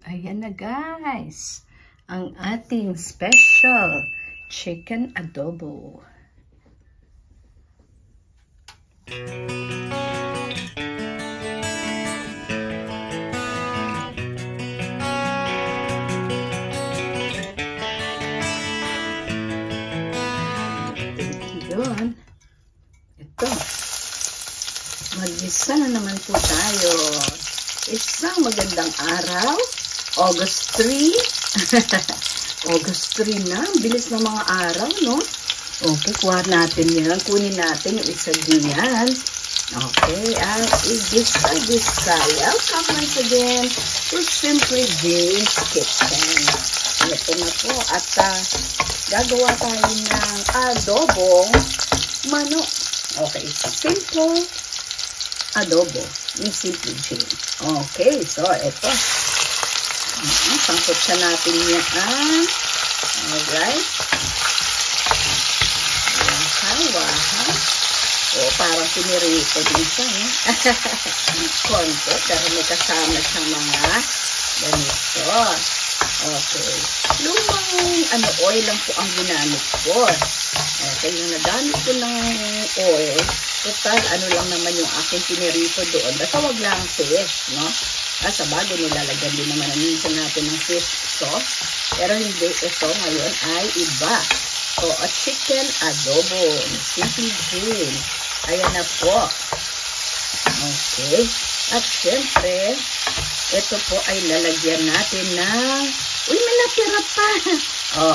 Ayan na guys, ang ating special chicken adobo. Yun. Ito. Mag-isa na naman po tayo. Isang magandang araw. August 3. August 3 na. Bilis ng mga araw, no? Okay, kuha natin yan. Kunin natin yung isa diyan. Okay, at igisa-gisa. Welcome once again to Simply Jane's Kitchen. Ito na po. At gagawa tayo ng adobong manok. Okay, simple adobo ni Simply Jane. Okay, so ito. Pangkutsa natin yan. Alright. Waha. O, parang pinirito din siya, no? Konti, pero may kasama siyang mga ganito. Okay. Lumang oil lang po ang ginamit ko. Okay, yung nagamit ko ng oil, total, lang naman yung aking pinirito doon. Basta wag lang fish, no? Sa bago nilalagyan din naman minsan natin ng fish sauce. Pero hindi, ito ngayon ay iba. So, a chicken adobo. Simply Jane. Ayan na po. Okay. At syempre, ito po ay lalagyan natin ng... Uy, may natira pa.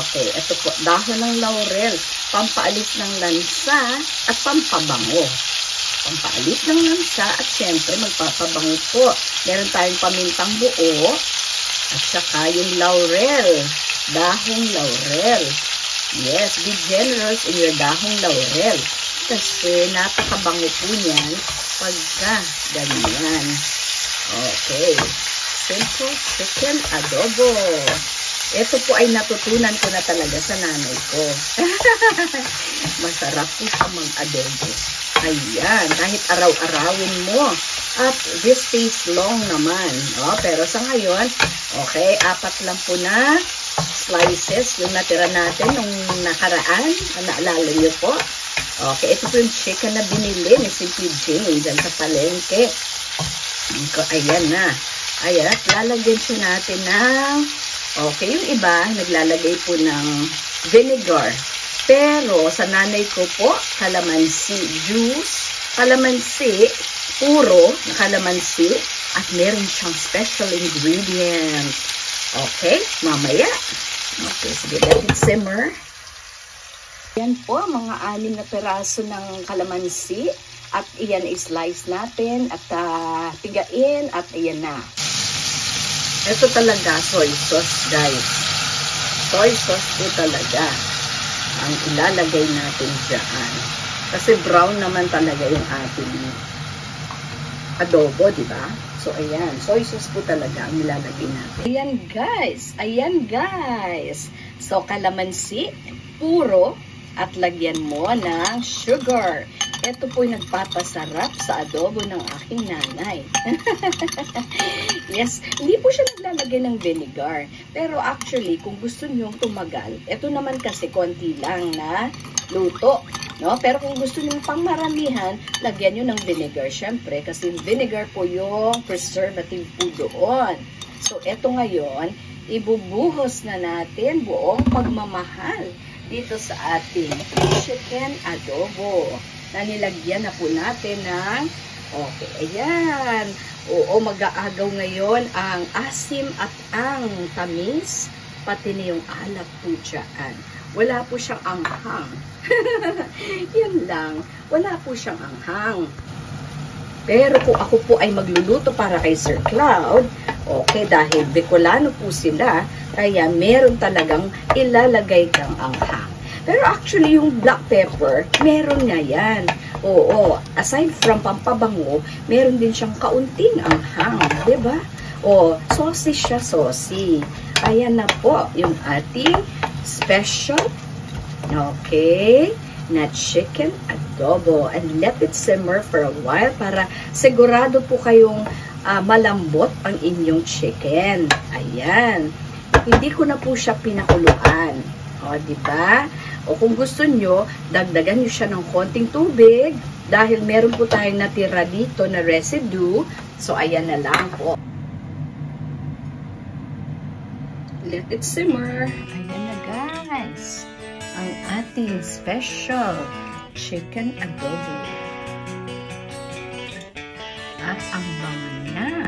Okay. Ito po, dahon ng laurel. Pampaalis ng lansa at pampabango. Pampaalis ng lansa at syempre magpapabango po. Meron tayong pamintang buo at saka yung laurel. Dahong laurel. Yes, be generous in your dahong laurel. Kasi napakabango po niyan pagka ganyan. Okay. Simple chicken adobo. Ito po ay natutunan ko na talaga sa nanay ko. Masarap po siya mag-adobo. Ayan, kahit araw-arawin mo. At this stays long naman. Pero sa ngayon, okay, 4 lang po na slices yung natira natin nung nakaraan. Naalala niyo po? Okay, ito po yung chicken na binili ni Simply Jane dyan sa palengke. Ayan na. Ayan, at lalagyan siya natin ng, okay, yung iba, naglalagay po ng vinegar. Pero sa nanay ko po, calamansi juice, calamansi, puro na calamansi, at meron siyang special ingredients. Okay, mamaya. Okay, sige, let it simmer. Yan po, mga 6 na peraso ng kalamansi. At iyan i-slice natin at pigain at iyan na. Ito talaga, soy sauce, guys. Soy sauce po talaga ang ilalagay natin dyan. Kasi brown naman talaga yung ating adobo, di ba? So, ayan. Soy sauce po talaga ang ilalagay natin. Ayan, guys. Ayan, guys. So, kalamansi, puro, at lagyan mo ng sugar. Ito po yung nagpapasarap sa adobo ng aking nanay. Yes, hindi po siya naglalagay ng vinegar. Pero actually, kung gusto nyong tumagal, ito naman kasi konti lang na luto. No? Pero kung gusto nyo pang maramihan, lagyan nyo ng vinegar. Syempre, kasi vinegar po yung preservative po doon. So, eto ngayon, ibubuhos na natin buong pagmamahal dito sa ating chicken adobo. Na nilagyan na po natin ng, okay, ayan. Oo, mag-aagaw ngayon ang asim at ang tamis, pati na yung alak po dyan. Wala po siyang anghang. Yun lang. Wala po siyang anghang. Pero kung ako po ay magluluto para kay Sir Cloud, okay, dahil Bicolano po sila, kaya meron talagang ilalagay kang anghang. Pero actually, yung black pepper, meron nga yan. Oo, aside from pampabango, meron din siyang kaunting anghang, diba? Saucy siya, saucy. Ayan na po, yung ating special, okay, na chicken adobo. And let it simmer for a while para sigurado po kayong malambot ang inyong chicken. Ayan. Hindi ko na po siya pinakuluan. O, diba? O kung gusto nyo, dagdagan nyo siya ng konting tubig dahil meron po tayong natira dito na residue. So, ayan na lang po. Let it simmer. Ayan na, guys. Ang ating special chicken adobo. At ang bango niya.